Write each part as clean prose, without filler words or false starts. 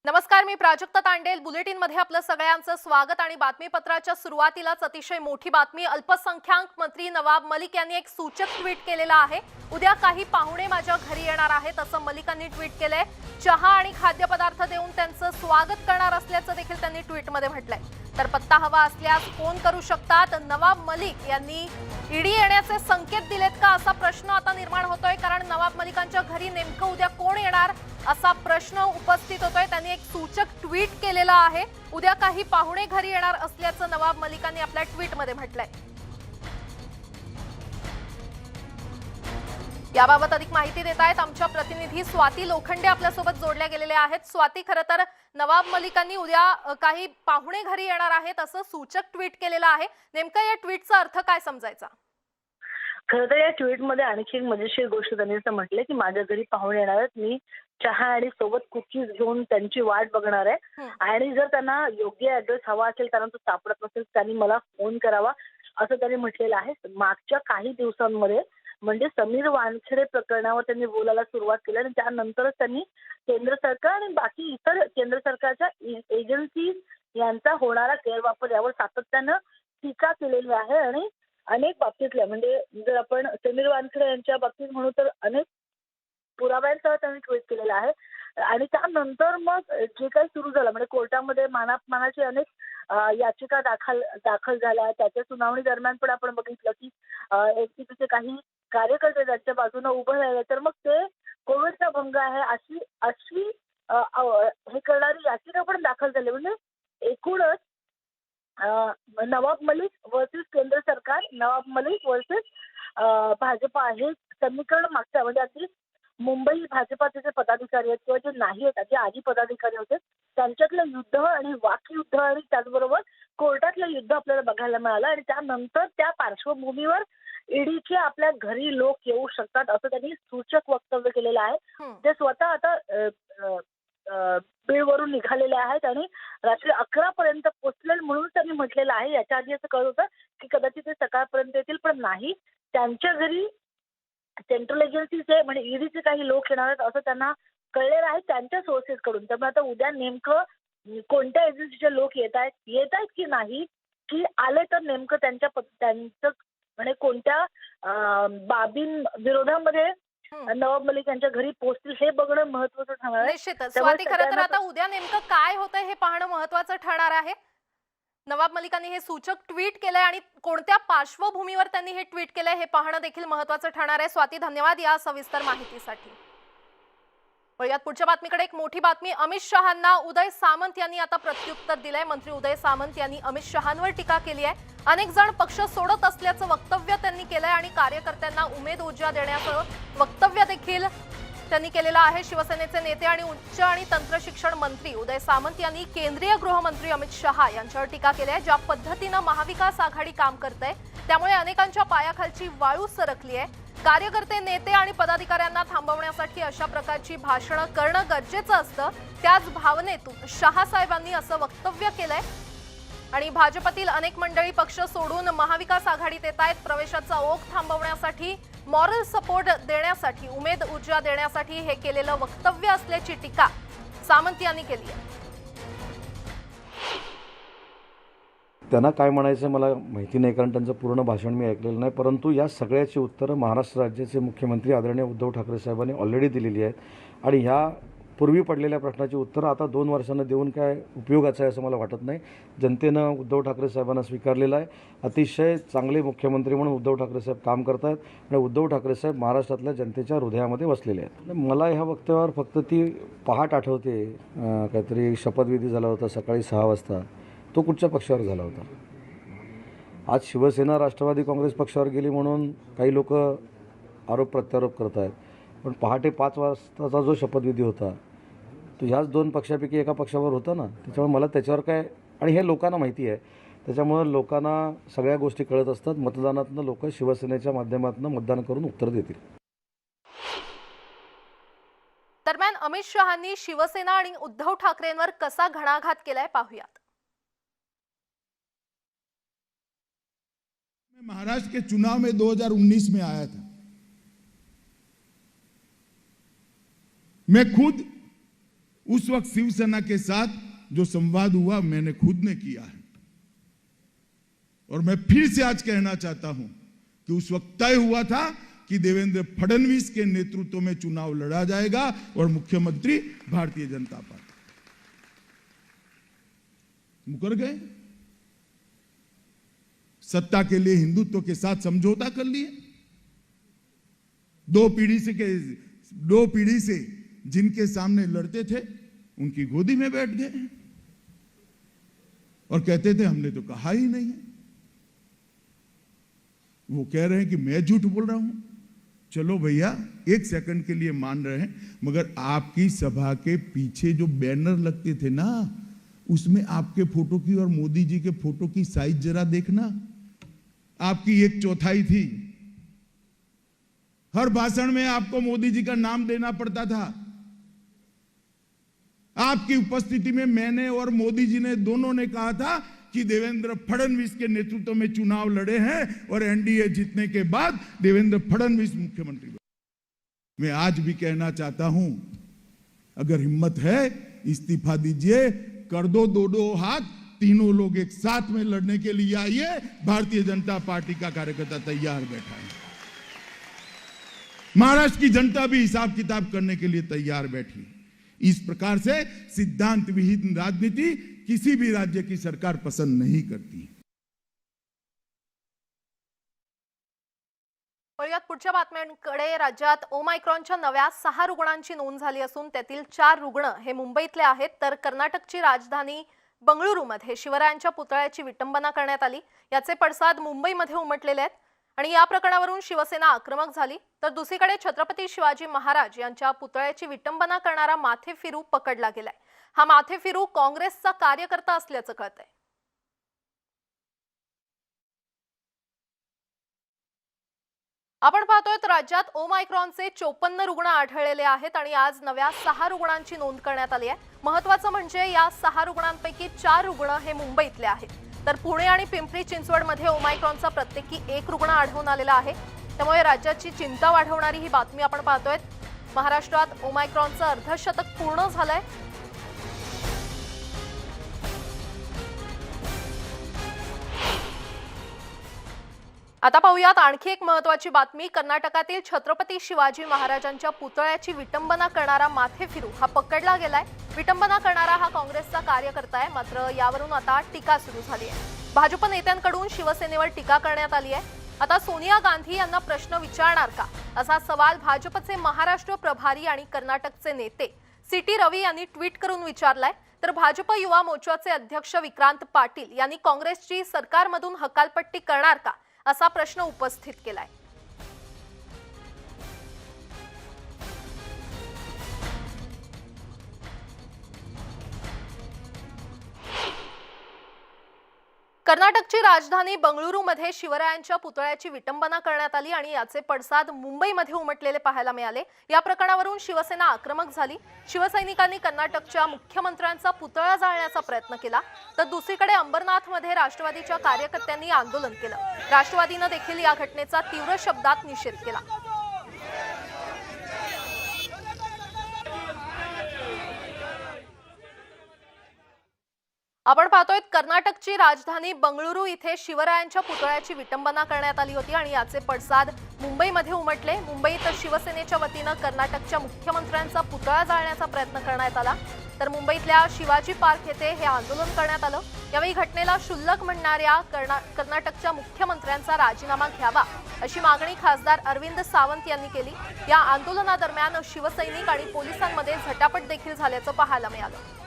नमस्कार, मी प्राजक्ता तांडेल. बुलेटिन मध्ये आपलं सगळ्यांचं स्वागत. आणि बातमीपत्राच्या सुरुवातीलाच अतिशय मोठी बातमी. अल्पसंख्याक मंत्री नवाब मलिक यांनी एक सूचक ट्विट केलेलं आहे. उद्या काही पाहुणे माझ्या घरी येणार आहेत असं मलिकांनी ट्विट केलंय. चहा आणि खाद्यपदार्थ देऊन त्यांचं स्वागत करणार असल्याचं देखील त्यांनी ट्विटमध्ये म्हटलंय. तर पत्ता हवा असल्यास फोन करू शकतात. नवाब मलिक यांनी ईडी येण्याचे संकेत दिलेत का असा प्रश्न आता निर्माण होतोय, कारण नवाब मलिकांच्या घरी नेमकं उद्या कोण येणार असा प्रश्न उपस्थित होतोय. त्यांनी एक सूचक ट्विट केलेलं आहे. उद्या काही पाहुणे घरी येणार असल्याचं नवाब मलिकांनी आपल्या ट्विटमध्ये म्हटलंय. याबाबत अधिक माहिती देत आहेत आमच्या प्रतिनिधी स्वाती लोखंडे आपल्यासोबत जोडल्या गेलेल्या आहेत. स्वाती, खरं तर नवाब मलिकांनी उद्या काही पाहुणे घरी येणार आहेत असं सूचक ट्विट केलेलं आहे. नेमका या ट्विटचा अर्थ काय समजायचा? खरं तर या ट्विटमध्ये आणखी एक मजेशीर गोष्ट त्यांनी असं म्हटलंय की माझ्या घरी पाहुणे येणार आहेत, मी चहा आणि सोबत कुकीज घेऊन त्यांची वाट बघणार आहे आणि जर त्यांना योग्य ऍड्रेस हवा असेल, त्यांना तो सापडत नसेल, त्यांनी मला फोन करावा असं त्यांनी म्हटलेलं आहे. मागच्या काही दिवसांमध्ये म्हणजे समीर वानखेडे प्रकरणावर त्यांनी बोलायला सुरुवात केली आणि त्यानंतरच त्यांनी केंद्र सरकार आणि बाकी इतर केंद्र सरकारच्या एजन्सी यांचा होणारा गैरवापर यावर सातत्यानं टीका केलेली आहे. आणि अनेक बाबतीतल्या म्हणजे जर आपण समीर वानखेडे यांच्या बाबतीत म्हणू तर अनेक पुराव्यांसह त्यांनी ट्विट केलेलं आहे. आणि त्यानंतर मग जे काही सुरू झालं म्हणजे कोर्टामध्ये मानापमानाची अनेक याचिका दाखल झाल्या. त्याच्या सुनावणी दरम्यान पण आपण बघितलं की एनसीपीचे काही कार्यकर्ते त्यांच्या बाजूने उभे राहिले, तर मग ते कोविडचा भंग आहे अशी अशी हे करणारी याचिका पण दाखल झाली. म्हणजे एकूणच नवाब मलिक वर्सेस केंद्र सरकार, नवाब मलिक वर्सेस भाजपा हे समीकरण मागच्या म्हणजे अगदी मुंबई भाजपाचे जे पदाधिकारी आहेत किंवा जे नाही आहेत, जे आधी पदाधिकारी होते त्यांच्यातलं युद्ध आणि वाकयुद्ध आणि त्याचबरोबर कोर्टातलं युद्ध आपल्याला बघायला मिळालं. आणि त्यानंतर त्या पार्श्वभूमीवर ईडीचे आपल्या घरी लोक येऊ शकतात असं त्यांनी सूचक वक्तव्य केलेलं आहे. ते स्वतः आता बीडवरून निघालेले आहेत आणि रात्री 11 पर्यंत पोहोचले म्हणून त्यांनी म्हटलेलं आहे. याच्या आधी असं कळत होतं की कदाचित ते सकाळपर्यंत येतील, पण नाही, त्यांच्या घरी सेंट्रल एजन्सीचे म्हणजे ईडीचे काही लोक येणार आहेत असं त्यांना कळलेलं आहे त्यांच्या सोर्सेस कडून. त्यामुळे आता उद्या नेमकं कोणत्या एजन्सीचे लोक येत आहेत की नाही, की आले तर नेमकं त्यांचं म्हणजे कोणत्या विरोधामध्ये नवाब मलिक यांच्या घरी पोहोचतील हे बघणं महत्त्वाचं ठरणार आहे. निश्चितच स्वाती, खरं तर आता उद्या नेमकं काय होतंय हे पाहणं महत्त्वाचं ठरणार आहे. नवाब मलिकांनी हे सूचक ट्विट केलंय आणि कोणत्या पार्श्वभूमीवर त्यांनी हे ट्विट केलंय हे पाहणं देखील महत्त्वाचं ठरणार आहे. स्वाती, धन्यवाद या सविस्तर माहितीसाठी. वळूयात पुढच्या बातमीकडे. एक मोठी बातमी. अमित शहांना उदय सामंत यांनी आता प्रत्युत्तर दिलंय. मंत्री उदय सामंत यांनी अमित शहांवर टीका केली आहे. अनेक जण पक्ष सोडत असल्याचं वक्तव्य त्यांनी केलंय आणि कार्यकर्त्यांना उमेद ऊर्जा देण्याचं वक्तव्य देखील त्यांनी केलेलं आहे. शिवसेनेचे नेते आणि उच्च आणि तंत्रशिक्षण मंत्री उदय सामंत यांनी केंद्रीय गृहमंत्री अमित शहा यांच्यावर टीका केली आहे. ज्या पद्धतीनं महाविकास आघाडी काम करते त्यामुळे अनेकांच्या पायाखालची वाळू सरकली आहे. कार्यकर्ते, नेते आणि पदाधिकाऱ्यांना थांबवण्यासाठी अशा प्रकारची भाषणं करणं गरजेचं असतं. त्याच भावनेतून शहा साहेबांनी असं वक्तव्य केलंय. आणि भाजपतील अनेक मंडळी पक्ष सोडून महाविकास आघाडीत येत आहेत. प्रवेशाचा ओघ थांबवण्यासाठी, मॉरल सपोर्ट देण्यासाठी, उमेद ऊर्जा देण्यासाठी हे केलेलं वक्तव्य असल्याची टीका सामंत यांनी केली आहे. त्यांना काय म्हणायचं मला माहिती नाही, कारण त्यांचं पूर्ण भाषण मी ऐकलेलं नाही. परंतु या सगळ्याची उत्तरं महाराष्ट्र राज्याचे मुख्यमंत्री आदरणीय उद्धव ठाकरे साहेबांनी ऑलरेडी दिलेली आहेत. आणि ह्या पूर्वी पडलेल्या प्रश्नाची उत्तरं आता 2 वर्षांना देऊन काय उपयोगाचं आहे असं मला वाटत नाही. जनतेनं उद्धव ठाकरे साहेबांना स्वीकारलेलं आहे. अतिशय चांगले मुख्यमंत्री म्हणून उद्धव ठाकरे साहेब काम करत आहेत आणि उद्धव ठाकरे साहेब महाराष्ट्रातल्या जनतेच्या हृदयामध्ये वसलेले आहेत. मला ह्या वक्तव्यावर फक्त ती पहाट आठवते. काहीतरी शपथविधी झाला होता सकाळी 6 वाजता. तो कुठच्या पक्षावर झाला होता? आज शिवसेना राष्ट्रवादी काँग्रेस पक्षावर गेली म्हणून काही लोक आरोप प्रत्यारोप करत आहेत. पण पहाटे 5 वाजताचा जो शपथविधी होता तो ह्याच 2 पक्षापैकी एका पक्षावर होता ना. त्याच्यामुळे मला त्याच्यावर काय, आणि हे लोकांना माहिती आहे, त्याच्यामुळे लोकांना सगळ्या गोष्टी कळत असतात. मतदानातनं लोक शिवसेनेच्या माध्यमातून मतदान करून उत्तर देतील. दरम्यान अमित शहांनी शिवसेना आणि उद्धव ठाकरेंवर कसा घणाघात केलाय पाहूयात. महाराष्ट्र के चुनाव में 2019 में आया था। मैं खुद उस वक्त शिवसेना के साथ जो संवाद हुआ मैंने खुद ने किया है, और मैं फिर से आज कहना चाहता हूं कि उस वक्त तय हुआ था कि देवेंद्र फडणवीस के नेतृत्व में चुनाव लड़ा जाएगा और मुख्यमंत्री भारतीय जनता पार्टी। मुकर गए, सत्ता के लिए हिंदुत्व के साथ समझौता कर लिए। दो पीढ़ी से जिनके सामने लड़ते थे उनकी गोदी में बैठ गए और कहते थे हमने तो कहा ही नहीं है। वो कह रहे हैं कि मैं झूठ बोल रहा हूं। चलो भैया, एक सेकंड के लिए मान रहे हैं, मगर आपकी सभा के पीछे जो बैनर लगते थे ना, उसमें आपके फोटो की और मोदी जी के फोटो की साइज जरा देखना। आपकी 1/4 थी। हर भाषण में आपको मोदी जी का नाम देना पड़ता था। आपकी उपस्थिति में मैंने और मोदी जी ने दोनों ने कहा था कि देवेंद्र फडणवीस के नेतृत्व में चुनाव लड़े हैं और एनडीए जीतने के बाद देवेंद्र फडणवीस मुख्यमंत्री बने। मैं आज भी कहना चाहता हूं, अगर हिम्मत है इस्तीफा दीजिए, कर दो 2-2 हाथ, तीनों लोग एक साथ में लड़ने के लिए आइए। भारतीय जनता पार्टी का कार्यकर्ता तैयार बैठा है। महाराष्ट्र की जनता भी हिसाब किताब करने के लिए तैयार बैठी। इस प्रकार से सिद्धांत विहीन राजनीति किसी भी राज्य की सरकार पसंद नहीं करती। वळूयात पुढच्या बातम्यांकडे। राज्यात ओमायक्रॉनच्या नव्या 6 रुग्णांची नोंद झाली असून त्यातील 4 रुग्ण हे मुंबईतले आहेत, तर कर्नाटकची राजधानी बंगळुरूमध्ये शिवरायांच्या पुतळ्याची विटंबना करण्यात आली। याचे पडसाद मुंबईमध्ये उमटलेले आहेत आणि या प्रकरणावरून शिवसेना आक्रमक झाली, तर दुसरीकडे छत्रपती शिवाजी महाराज यांच्या पुतळ्याची विटंबना करणारा माथेफिरू पकडला गेलाय। हा माथेफिरू काँग्रेसचा कार्यकर्ता असल्याचं कळतंय। आपण पाहतोय राज्यात ओमायक्रॉनचे 54 रुग्ण आढळलेले आहेत आणि आज नव्या 6 रुग्णांची नोंद करण्यात आली आहे। महत्त्वाचं म्हणजे या 6 रुग्णांपैकी 4 रुग्ण हे मुंबईतले आहेत, तर पुणे आणि पिंपरी चिंचवडमध्ये ओमायक्रॉनचा प्रत्येकी 1 रुग्ण आढळून आलेला आहे। त्यामुळे राज्याची चिंता वाढवणारी ही बातमी आपण पाहतोय। महाराष्ट्रात ओमायक्रॉनचं अर्धशतक पूर्ण झालंय। आता पाहूयात आणखी एक महत्त्वाची बातमी। कर्नाटकातील छत्रपती शिवाजी महाराजांच्या पुतळ्याची विटंबना करणारा माथेफिरू हा पकडला गेलाय। विटंबना करणारा हा काँग्रेसचा कार्यकर्ता आहे, मात्र यावरून आता टीका सुरू झाली आहे। भाजप नेत्यांकडून शिवसेनेवर टीका करण्यात आली आहे। आता सोनिया गांधी यांना प्रश्न विचारणार का, असा सवाल भाजपचे महाराष्ट्र प्रभारी आणि कर्नाटकचे नेते सीटी रवी यांनी ट्विट करून विचारलाय। तर भाजप युवा मोर्चाचे अध्यक्ष विक्रांत पाटील यांनी काँग्रेसची सरकारमधून हकालपट्टी करणार का, असा प्रश्न उपस्थित केलाय। कर्नाटकची राजधानी बंगळुरूमध्ये शिवरायांच्या पुतळ्याची विटंबना करण्यात आली आणि याचे पडसाद मुंबईमध्ये उमटलेले पाहायला मिळाले। या प्रकरणावरून शिवसेना आक्रमक झाली। शिवसैनिकांनी कर्नाटकच्या मुख्यमंत्र्यांचा पुतळा जाळण्याचा प्रयत्न केला, तर दुसरीकडे अंबरनाथमध्ये राष्ट्रवादीच्या कार्यकर्त्यांनी आंदोलन केलं। राष्ट्रवादीने देखील या घटनेचा तीव्र शब्दात निषेध केला। आपण पाहतोय कर्नाटकची राजधानी बंगळुरू इथे शिवरायांच्या पुतळ्याची विटंबना करण्यात आली होती आणि याचे पडसाद मुंबईमध्ये उमटले। मुंबईत शिवसेनेच्या वतीने कर्नाटकच्या मुख्यमंत्र्यांचा पुतळा जाळण्याचा प्रयत्न करण्यात आला, तर मुंबईतल्या शिवाजी पार्क येथे हे आंदोलन करण्यात आलं। यावेळी घटनेला क्षुल्लक म्हणणाऱ्या कर्नाटकच्या मुख्यमंत्र्यांचा राजीनामा घ्यावा अशी मागणी खासदार अरविंद सावंत यांनी केली। या आंदोलनादरम्यान शिवसैनिक आणि पोलिसांमध्ये झटापट देखील झाल्याचं पाहायला मिळालं।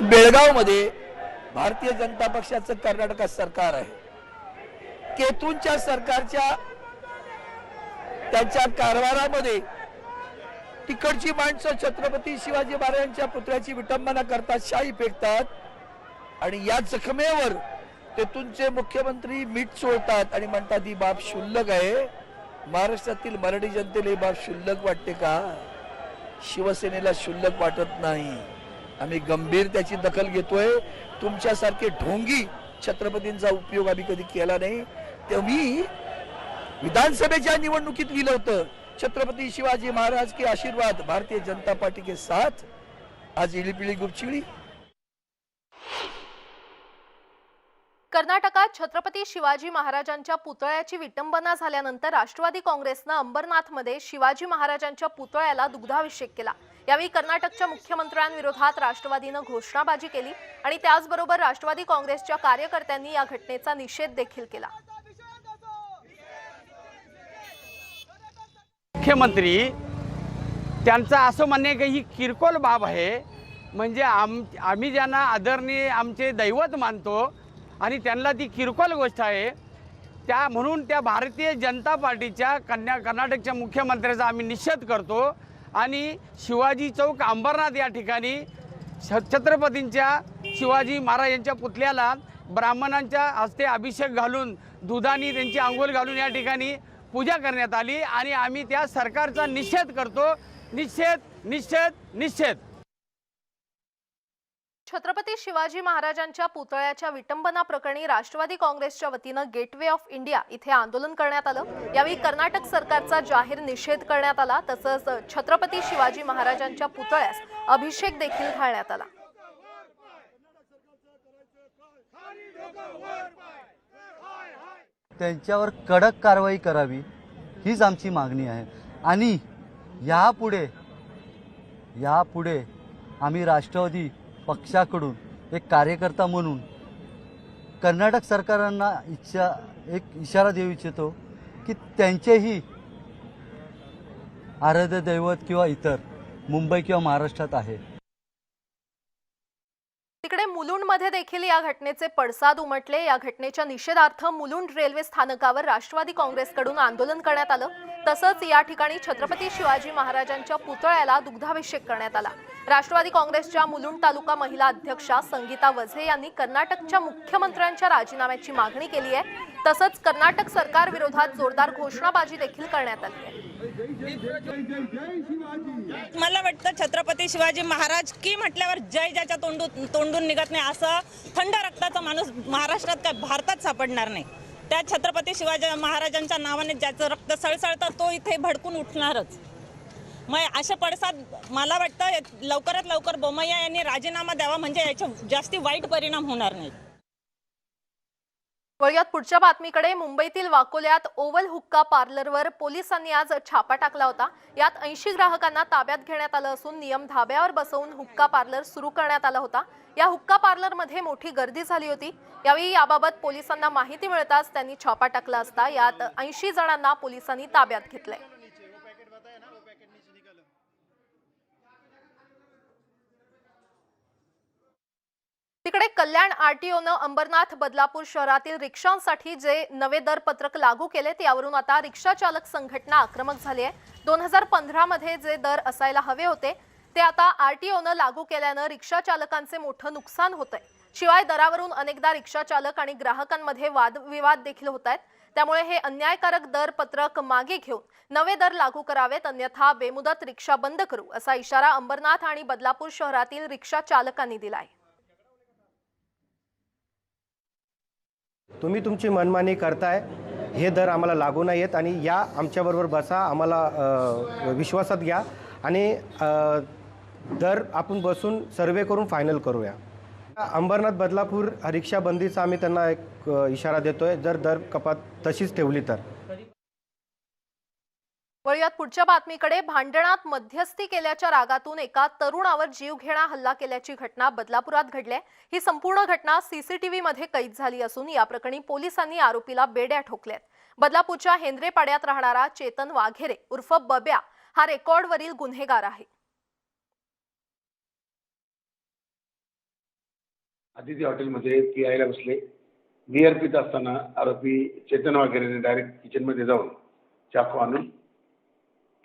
बेळगावमध्ये भारतीय जनता पक्षाचं कर्नाटकात सरकार आहे। केतूंच्या सरकारच्या त्यांच्या कारभारामध्ये तिकडची माणसं छत्रपती शिवाजी महाराजांच्या पुतळ्याची विटंबना करतात, शाई फेकतात आणि या जखमेवर तेथूनचे मुख्यमंत्री मीठ चोळतात आणि म्हणतात ही बाब क्षुल्लक आहे। महाराष्ट्रातील मराठी जनतेला ही बाब क्षुल्लक वाटते का? शिवसेनेला क्षुल्लक वाटत नाही। आम्ही गंभीर त्याची दखल घेतोय। तुमच्यासारखे ढोंगी छत्रपतींचा उपयोग आम्ही कधी केला नाही। तुम्ही विधानसभेच्या निवडणुकीत लिहिलं होतं छत्रपति शिवाजी महाराज के आशीर्वाद, भारतीय जनता पार्टी के साथ आज इलीपिली गुपचिड़ी। कर्नाटकात छत्रपती शिवाजी महाराजांच्या पुतळ्याची विटंबना झाल्यानंतर राष्ट्रवादी काँग्रेसनं अंबरनाथमध्ये शिवाजी महाराजांच्या पुतळ्याला दुग्धाभिषेक केला। यावेळी कर्नाटकच्या मुख्यमंत्र्यांविरोधात राष्ट्रवादीनं घोषणाबाजी केली आणि त्याचबरोबर राष्ट्रवादी काँग्रेसच्या कार्यकर्त्यांनी या घटनेचा निषेध देखील केला। मुख्यमंत्री त्यांचं असं म्हणणे की ही किरकोळ बाब आहे, म्हणजे आम्ही ज्यांना आदरणीय आमचे दैवत मानतो आणि त्यांना ती किरकोळ गोष्ट आहे, त्या म्हणून त्या भारतीय जनता पार्टीच्या कर्नाटकच्या मुख्यमंत्र्याचा आम्ही निषेध करतो आणि शिवाजी चौक अंबरनाथ या ठिकाणी छत्रपतींच्या शिवाजी महाराजांच्या पुतळ्याला ब्राह्मणांच्या हस्ते अभिषेक घालून दुधाने त्यांची अंघोळ घालून या ठिकाणी पूजा करण्यात आली आणि आम्ही त्या सरकारचा निषेध करतो। निषेध निषेध निषेध। छत्रपती शिवाजी महाराजांच्या पुतळ्याच्या विटंबना प्रकरणी राष्ट्रवादी काँग्रेसच्या वतीनं गेटवे ऑफ इंडिया इथे आंदोलन करण्यात आलं। यावेळी कर्नाटक सरकारचा जाहीर निषेध करण्यात आला, तसंच छत्रपती शिवाजी महाराजांच्या पुतळ्यास अभिषेक देखील घालण्यात आला। त्यांच्यावर कडक कारवाई करावी हीच आमची मागणी आहे आणि यापुढे आम्ही राष्ट्रवादी पक्षाकडून एक कार्यकर्ता म्हणून कर्नाटक सरकारांना एक इशारा देऊ इच्छितो की त्यांचेही आराध्य दैवत किंवा इतर मुंबई किंवा महाराष्ट्रात आहे। तिकडे मुलुंडमध्ये देखील या घटनेचे पडसाद उमटले। या घटनेच्या निषेधार्थ मुलुंड रेल्वे स्थानकावर राष्ट्रवादी काँग्रेसकडून आंदोलन करण्यात आलं, तसंच या ठिकाणी छत्रपती शिवाजी महाराजांच्या पुतळ्याला दुग्धाभिषेक करण्यात आला। राष्ट्रवादी काँग्रेसच्या मुलुंड तालुका महिला अध्यक्षा संगीता वझे यांनी कर्नाटकच्या मुख्यमंत्र्यांच्या राजीनाम्याची मागणी केली आहे, तसंच कर्नाटक सरकार विरोधात जोरदार घोषणाबाजी देखील करण्यात आली आहे। मला वाटतं छत्रपती शिवाजी महाराज की म्हटल्यावर जय ज्याच्या तोंडून निघत नाही, असं थंड रक्ताचा माणूस महाराष्ट्रात काय भारतात सापडणार नाही। त्या छत्रपती शिवाजी महाराजांच्या नावाने ज्याचं रक्त सळसळतं तो इथे भडकून उठणारच। मग अशा पडसाद मला वाटतं लवकरात लवकर बोमय्या यांनी राजीनामा द्यावा, म्हणजे याचे जास्ती वाईट परिणाम होणार नाहीत। वळूयात पुढच्या बातमीकडे। मुंबईतील वाकोल्यात ओव्हल हुक्का पार्लरवर पोलिसांनी आज छापा टाकला होता। यात 80 ग्राहकांना ताब्यात घेण्यात आलं असून नियम धाब्यावर बसवून हुक्का पार्लर सुरू करण्यात आला होता। या हुक्का पार्लरमध्ये मोठी गर्दी झाली होती। यावेळी याबाबत पोलिसांना माहिती मिळताच त्यांनी छापा टाकला असता यात 80 जणांना पोलिसांनी ताब्यात घेतलंय। तिकडे कल्याण आरटीओनं अंबरनाथ बदलापूर शहरातील रिक्षांसाठी जे नवे दर पत्रक लागू केले त्यावरून आता रिक्षा चालक संघटना आक्रमक झाली आहे। 2015 मध्ये जे दर असायला हवे होते ते आता आरटीओनं लागू केल्यानं रिक्षा चालकांचे मोठं नुकसान होतंय। शिवाय दरावरून अनेकदा रिक्षा चालक आणि ग्राहकांमध्ये वादविवाद देखील होत आहेत। त्यामुळे हे अन्यायकारक दर पत्रक मागे घेऊन नवे दर लागू करावेत, अन्यथा बेमुदत रिक्षा बंद करू असा इशारा अंबरनाथ आणि बदलापूर शहरातील रिक्षा चालकांनी दिला आहे। तुम्ही तुमची मनमानी करताय, हे दर आम्हाला लागू नाही आहेत आणि या आमच्याबरोबर बसा, आम्हाला विश्वासात घ्या आणि दर आपण बसून सर्वे करून फायनल करूया। अंबरनाथ बदलापूर रिक्षा बंदीचा आम्ही त्यांना एक इशारा देतोय, जर दर कपात तशीच ठेवली तर। वळूयात पुढच्या बातमीकडे। भांडणात मध्यस्थी केल्याच्या रागातून एका तरुणावर जीवघेणा हल्ला केल्याची घटना बदलापुरात घडली। ही संपूर्ण घटना सीसीटीव्ही मध्ये कैद झाली असून या प्रकरणी पोलिसांनी आरोपीला बेड्या ठोकल्यात। बदलापूरच्या हेंद्रेपाड्यात राहणारा चेतन वाघेरे उर्फ बब्या हा रेकॉर्डवरील गुन्हेगार आहे। अतिथी हॉटेलमध्ये यायला बसले, बिअर पित असताना आरोपी चेतन वाघेरेने डायरेक्ट किचनमध्ये जाऊन चाकू आणून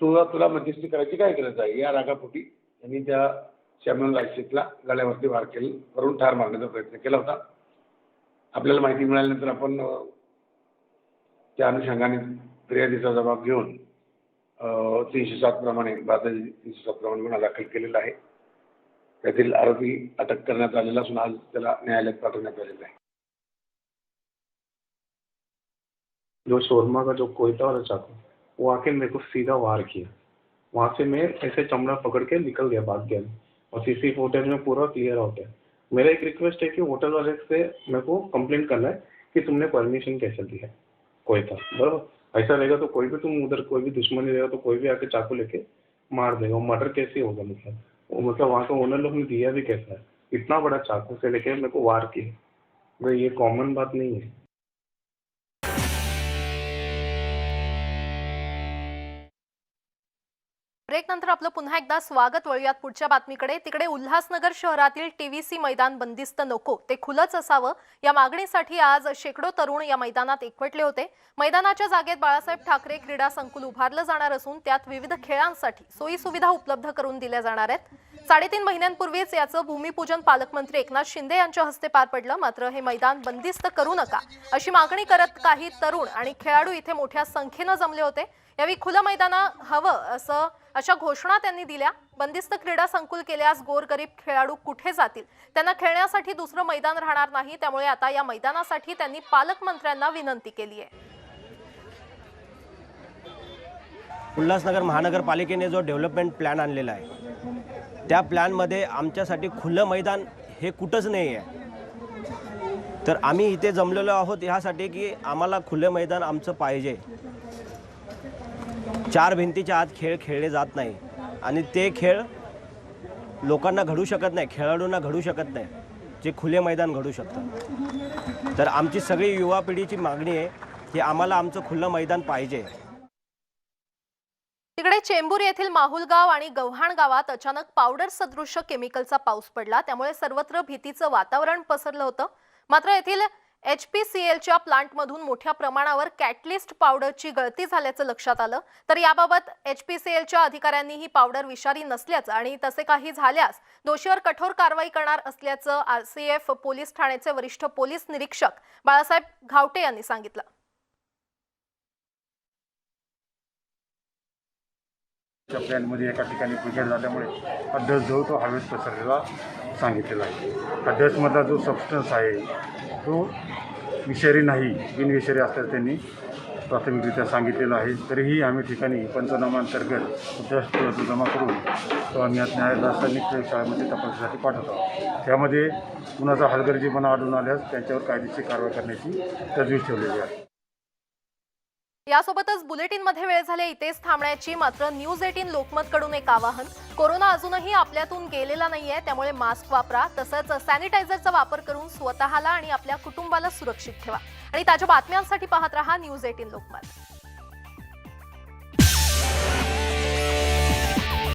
तुला मध्यस्थी करायची काय गरज आहे या रागापोटी त्यांनी त्या शॅम्युअल रायशेतला गळ्यावरती वार करून ठार मारण्याचा प्रयत्न केला होता। आपल्याला माहिती मिळाल्यानंतर आपण त्या अनुषंगाने फिर्यादीचा जबाब घेऊन 307 प्रमाणे भारताची 307 प्रमाणे गुन्हा दाखल केलेला आहे। त्यातील आरोपी अटक करण्यात आलेला असून आज त्याला न्यायालयात पाठवण्यात आलेला आहे। जो शोरमा का जो कोयता वाला चाकू वो आके मेरे को सीधा वार किया। वहां से मैं ऐसे चमड़ा पकड़ के निकल गया, भाग गया और सीसी फुटेज में पूरा क्लियर आउट है। मेरा एक रिक्वेस्ट है कि होटल वाले से मेरे को कंप्लेंट करना है कि तुमने परमिशन कैसे दी है कोई था, बराबर। ऐसा रहेगा तो कोई भी तुम उधर कोई भी दुश्मनी रहेगा तो कोई भी आके चाकू लेके मार देगा। मर्डर कैसे होगा मतलब वहाँ का ओनर लोग ने दिया भी कैसा है, इतना बड़ा चाकू से लेके मेरे को वार किया। भाई ये कॉमन बात नहीं है। ब्रेक नंतर आपलं पुन्हा एकदा स्वागत। वळूयात पुढच्या बातमीकडे। तिकडे उल्हासनगर शहरातील टीव्हीसी मैदान बंदिस्त नको ते खुलच असावं या मागणीसाठी आज शेकडो तरुण या मैदानात एकवटले होते। मैदानाच्या जागेत बाळासाहेब ठाकरे क्रीडा संकुल उभारलं जाणार असून त्यात विविध खेळांसाठी सोयी सुविधा उपलब्ध करून दिल्या जाणार आहेत। 3.5 महिन्यांपूर्वीच याचं भूमिपूजन पालकमंत्री एकनाथ शिंदे यांच्या हस्ते पार पडलं। मात्र हे मैदान बंदिस्त करू नका अशी मागणी करत काही तरुण आणि खेळाडू इथे मोठ्या संख्येने जमले होते। यावेळी खुलं मैदान हवं अशा घोषणा त्यांनी दिल्या। बंदिस्त क्रीडा संकुल केल्यास गोरगरीब खेळाडू कुठे जातील, त्यांना खेळण्यासाठी दुसरं मैदान राहणार नाही। त्यामुळे आता या मैदानासाठी त्यांनी पालकमंत्र्यांना विनंती केली आहे। उल्हासनगर महानगरपालिकेने जो डेव्हलपमेंट प्लॅन आणलेला आहे त्या प्लॅनमध्ये आमच्यासाठी खुलं मैदान हे कुठंच नाही आहे। तर आम्ही इथे जमलेलो आहोत ह्यासाठी की आम्हाला खुलं मैदान आमचं पाहिजे। 4 भिंतीच्या आत खेळ खेळले जात नाही आणि ते खेळ लोकांना घडू शकत नाही, खेळाडूंना घडू शकत नाही जे खुले मैदान घडू शकतं। तर आमची सगळी युवा पिढीची मागणी आहे की आम्हाला आमचं खुलं मैदान पाहिजे। तिकडे चेंबूर येथील माहुलगाव आणि गव्हाण गावात अचानक पावडर सदृश्य केमिकलचा पाऊस पडला। त्यामुळे सर्वत्र भीतीचं वातावरण पसरलं होतं। मात्र येथील HPCLच्या प्लांटमधून मोठ्या प्रमाणावर कॅटलिस्ट पावडरची गळती झाल्याचं लक्षात आलं। तर याबाबत HPCLच्या अधिकाऱ्यांनी ही पावडर विषारी नसल्याचं आणि तसे काही झाल्यास दोषीवर कठोर कारवाई करणार असल्याचं RCF पोलीस ठाण्याचे वरिष्ठ पोलीस निरीक्षक बाळासाहेब घावटे यांनी सांगितलं। प्लॅनमध्ये एका ठिकाणी बिघाड झाल्यामुळे अड्डस जो तो हवेत पसरलेला सांगितलेला आहे। अड्डसमधला जो सबस्टन्स आहे तो विषारी नाही, बिनविषारी असल्याचं त्यांनी प्राथमिकरित्या सांगितलेलं आहे। तरीही आम्ही ठिकाणी पंचनामा अंतर्गत डस्ट जमा करून तो आम्ही आज रासायनिक प्रयोगशाळेमध्ये तपासणीसाठी पाठवतो। त्यामध्ये कुणाचा हलगर्जीपणा आढळून आल्यास त्यांच्यावर कायदेशीर कारवाई करण्याची तजवीज ठेवलेली आहे। यासोबतच बुलेटिनमध्ये वेळ झाली इथेच थांबण्याची। मात्र न्यूज 18 लोकमतकडून एक आवाहन। कोरोना अजूनही आपल्यातून गेलेला नाहीये, त्यामुळे मास्क वापरा, तसंच सॅनिटायझरचा वापर करून स्वतःला आणि आपल्या कुटुंबाला सुरक्षित ठेवा। आणि ताज्या बातम्यांसाठी पाहत रहा न्यूज 18 लोकमत।